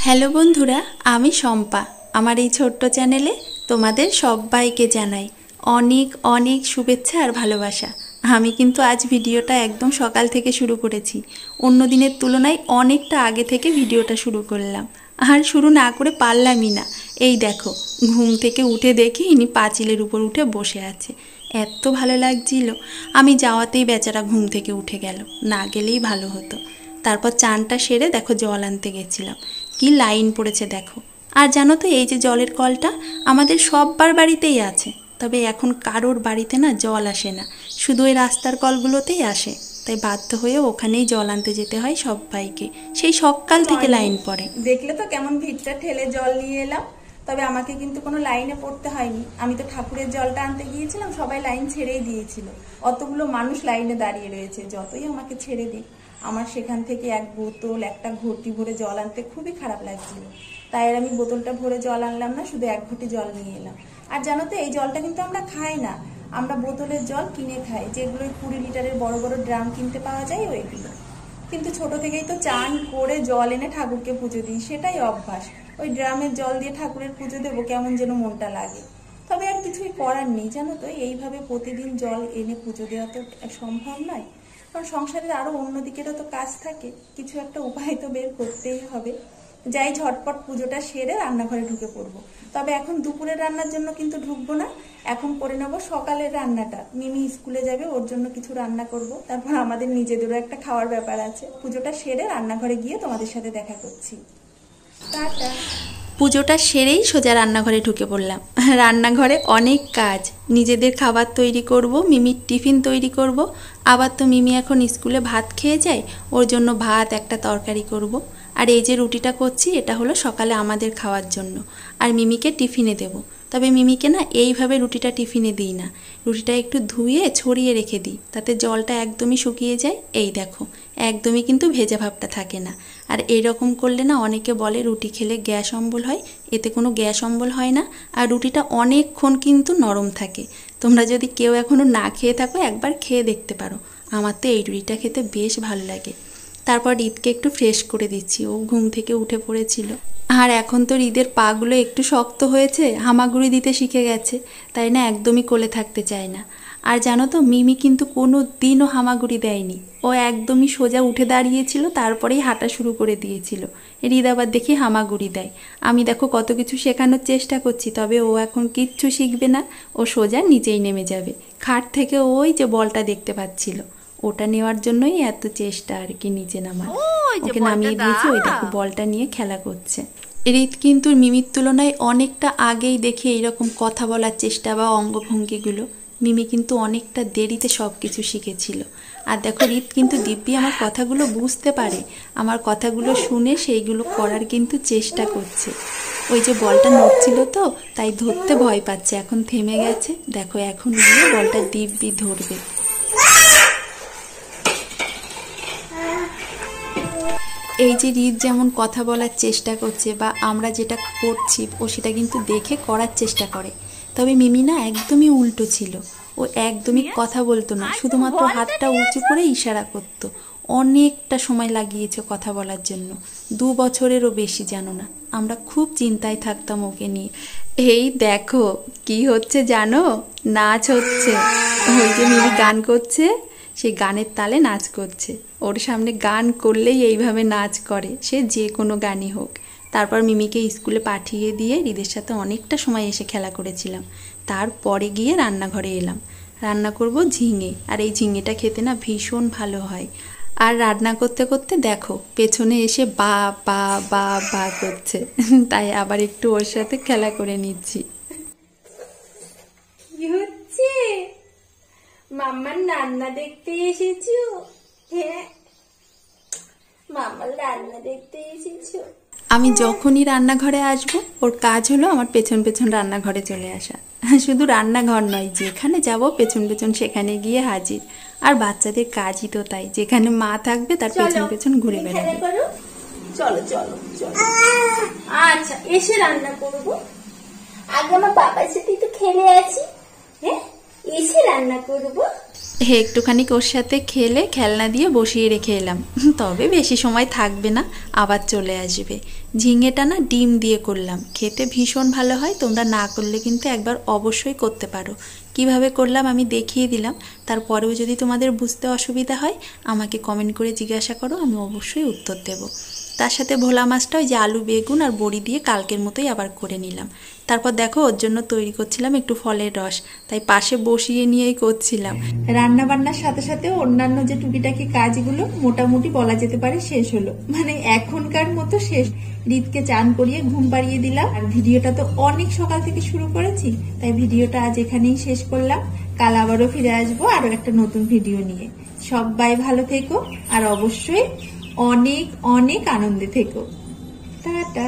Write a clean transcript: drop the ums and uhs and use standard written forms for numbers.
Hello বন্ধুরা, আমি শম্পা। আমার এই ছোট্ট চ্যানেলে তোমাদের সবাইকে জানাই অনেক অনেক শুভেচ্ছা আর ভালোবাসা। আমি কিন্তু আজ ভিডিওটা একদম সকাল থেকে শুরু করেছি। অন্য দিনের তুলনায় অনেকটা আগে থেকে ভিডিওটা শুরু করলাম, আর শুরু না করে পারলামই না। এই দেখো, ঘুম থেকে উঠে দেখি ইনি পাঁচিলের উপর উঠে বসে আছে। এত ভালো লাগছিল। আমি যাওয়াতেই বেচারা ঘুম থেকে উঠে গেল, না গেলেই ভালো হতো। তারপর চানটা সেরে দেখো জল আনতে গেছিলাম, কি লাইন পড়েছে দেখো। আর জানো তো, এই যে জলের কলটা আমাদের সব্বার বাড়িতেই আছে, তবে এখন কারোর বাড়িতে না জল আসে না, শুধু ওই রাস্তার কলগুলোতেই আসে। তাই বাধ্য হয়ে ওখানেই জল আনতে যেতে হয় সবাইকে। সেই সকাল থেকে লাইন পড়ে। দেখলে তো কেমন ভিড়টা ঠেলে জল নিয়ে এলাম। তবে আমাকে কিন্তু কোনো লাইনে পড়তে হয়নি। আমি তো ঠাকুরের জলটা আনতে গিয়েছিলাম, সবাই লাইন ছেড়েই দিয়েছিল। অতগুলো মানুষ লাইনে দাঁড়িয়ে রয়েছে, যতই আমাকে ছেড়ে দিক, আমার সেখান থেকে এক বোতল একটা ঘটি ভরে জল আনতে খুবই খারাপ লাগছিল। তাই আর আমি বোতলটা ভরে জল আনলাম না, শুধু এক ঘটি জল নিয়ে এলাম। আর জানো তো, এই জলটা কিন্তু আমরা খাই না, আমরা বোতলের জল কিনে খাই, যেগুলো 20 লিটারের বড় বড় ড্রাম কিনতে পাওয়া যায় ওইগুলো। কিন্তু ছোট থেকেই তো চান করে জল এনে ঠাকুরকে পুজো দিই, সেটাই অভ্যাস। ওই ড্রামের জল দিয়ে ঠাকুরের পুজো দেবো, কেমন যেন মনটা লাগে। তবে আর কিছুই করার নেই, জানো তো, এইভাবে প্রতিদিন জল এনে পুজো দেওয়া তো সম্ভব নয়। কারণ সংসারের আরো অন্যদিকেরও তো কাজ থাকে, কিছু একটা উপায় তো বের করতেই হবে। যাই ঝটপট পুজোটা সেরে রান্নাঘরে ঢুকে পড়বো। তবে এখন দুপুরের রান্নার জন্য কিন্তু ঢুকবো না, এখন করে নেবো সকালের রান্নাটা। মিমি স্কুলে যাবে, ওর জন্য কিছু রান্না করব, তারপর আমাদের নিজেদেরও একটা খাওয়ার ব্যাপার আছে। পুজোটা সেরে রান্নাঘরে গিয়ে তোমাদের সাথে দেখা করছি। টাটা। পুজোটা সেরেই সোজা রান্নাঘরে ঢুকে পড়লাম। রান্নাঘরে অনেক কাজ, নিজেদের খাবার তৈরি করব, মিমির টিফিন তৈরি করব। আবার তো মিমি এখন স্কুলে ভাত খেয়ে যায়, ওর জন্য ভাত একটা তরকারি করব। আর এই যে রুটিটা করছি, এটা হলো সকালে আমাদের খাওয়ার জন্য, আর মিমিকে টিফিনে দেব। তবে মিমিকে না এইভাবে রুটিটা টিফিনে দিই না, রুটিটা একটু ধুয়ে ছড়িয়ে রেখে দিই, তাতে জলটা একদমই শুকিয়ে যায়। এই দেখো, একদমই কিন্তু ভেজা ভাবটা থাকে না। আর এইরকম করলে না অনেকে বলে রুটি খেলে গ্যাস অম্বল হয়, এতে কোনো গ্যাস অম্বল হয় না। আর রুটিটা অনেকক্ষণ কিন্তু নরম থাকে। তোমরা যদি কেউ এখনও না খেয়ে থাকো, একবার খেয়ে দেখতে পারো। আমার তো এই রুটিটা খেতে বেশ ভালো লাগে। তারপর ঈদকে একটু ফ্রেশ করে দিচ্ছি, ও ঘুম থেকে উঠে পড়েছিল। আর এখন তো ঈদের পাগুলো একটু শক্ত হয়েছে, হামাগুড়ি দিতে শিখে গেছে, তাই না একদমই কোলে থাকতে চায় না। আর জানো তো, মিমি কিন্তু কোনো দিনও হামাগুড়ি দেয়নি, ও একদমই সোজা উঠে দাঁড়িয়েছিল, তারপরেই হাঁটা শুরু করে দিয়েছিল। ঈদ আবার দেখি হামাগুড়ি দেয়। আমি দেখো কত কিছু শেখানোর চেষ্টা করছি, তবে ও এখন কিচ্ছু শিখবে না, ও সোজা নিচেই নেমে যাবে। খাট থেকে ওই যে বলটা দেখতে পাচ্ছিল, ওটা নেওয়ার জন্যই এত চেষ্টা আর কি, নিচে নামার। ওকে নামিয়ে দিয়েছি, ওই দেখো বলটা নিয়ে খেলা করছে। রিত কিন্তু মিমির তুলনায় অনেকটা আগেই দেখি এইরকম কথা বলার চেষ্টা বা অঙ্গভঙ্গিগুলো। মিমি কিন্তু অনেকটা দেরিতে সব কিছু শিখেছিল। আর দেখো, রিত কিন্তু দিব্যি আমার কথাগুলো বুঝতে পারে, আমার কথাগুলো শুনে সেইগুলো করার কিন্তু চেষ্টা করছে। ওই যে বলটা নড়ছিল তো, তাই ধরতে ভয় পাচ্ছে, এখন থেমে গেছে। দেখো এখন গিয়ে বলটা দিব্যি ধরবে। এই যে রিত যেমন কথা বলার চেষ্টা করছে বা আমরা যেটা করছি, ও সেটা কিন্তু দেখে করার চেষ্টা করে। তবে মিমি না একদমই উল্টো ছিল, ও একদমই কথা বলতো না, শুধুমাত্র হাতটা উঁচু করে ইশারা করত। অনেকটা সময় লাগিয়েছে কথা বলার জন্য, 2 বছরেরও বেশি, জানো না। আমরা খুব চিন্তায় থাকতাম ওকে নিয়ে। এই দেখো কি হচ্ছে জানো, নাচ হচ্ছে। ওই যে মিমি গান করছে, সেই গানের তালে নাচ করছে। ওর সামনে গান করলেই এইভাবে নাচ করে, সে যে কোনো গানই হোক। তারপর মিমিকে স্কুলে পাঠিয়ে দিয়ে হৃদের সাথে অনেকটা সময় এসে খেলা করেছিলাম। তারপরে গিয়ে রান্নাঘরে এলাম, রান্না করব ঝিঙে। আর এই ঝিঙেটা খেতে না ভীষণ ভালো হয়। আর রান্না করতে করতে দেখো পেছনে এসে বা বা বা বা করছে, তাই আবার একটু ওর সাথে খেলা করে নিচ্ছি। কি হচ্ছে? মাম্মার রান্না দেখতে এসেছো? হ্যাঁ, মাম্মার রান্না দেখতে এসেছো? আমি যখনই রান্নাঘরে আসবো, ওর কাজ হলো আমার পেছন পেছন রান্নাঘরে চলে আসা। শুধু রান্নাঘর নয়, যেখানে যাব পেছন পেছন সেখানে গিয়ে হাজির। আর বাচ্চাদের কাজই তো তাই, যেখানে মা থাকবে তার পেছন পেছন ঘুরে বেড়াবে। চলো চলো চলো। আচ্ছা, এসে রান্না করবো। আগে আমার বাবার সাথে একটু খেলে আছি, হ্যাঁ, এসে রান্না করবো। একটুখানি ওর সাথে খেলে খেলনা দিয়ে বসিয়ে রেখে এলাম, তবে বেশি সময় থাকবে না, আবার চলে আসবে। ঝিঙেটা না ডিম দিয়ে করলাম, খেতে ভীষণ ভালো হয়। তোমরা না করলে কিন্তু একবার অবশ্যই করতে পারো। কিভাবে করলাম আমি দেখিয়ে দিলাম, তারপরেও যদি তোমাদের বুঝতে অসুবিধা হয় আমাকে কমেন্ট করে জিজ্ঞাসা করো, আমি অবশ্যই উত্তর দেব। তার সাথে ভোলা মাছটা ওই যে আলু বেগুন আর বড়ি দিয়ে কালকের মতোই আবার করে নিলাম। তারপর দেখো ওর জন্য তৈরি করছিলাম একটু ফলের রস, তাই পাশে বসিয়ে নিয়েই করছিলাম। রান্না বান্নার সাথে সাথে অন্যান্য যে টুকিটাকি কাজগুলো মোটামুটি বলা যেতে পারে শেষ হলো, মানে এখনকার মতো শেষ। রিতকে চান করিয়ে ঘুম পাড়িয়ে দিলাম। আর ভিডিওটা তো অনেক সকাল থেকে শুরু করেছি, তাই ভিডিওটা আজ এখানেই শেষ করলাম। কাল আবারও ফিরে আসবো আরো একটা নতুন ভিডিও নিয়ে। সবাই ভালো থেকো আর অবশ্যই অনেক অনেক আনন্দে থেকো। টাটা।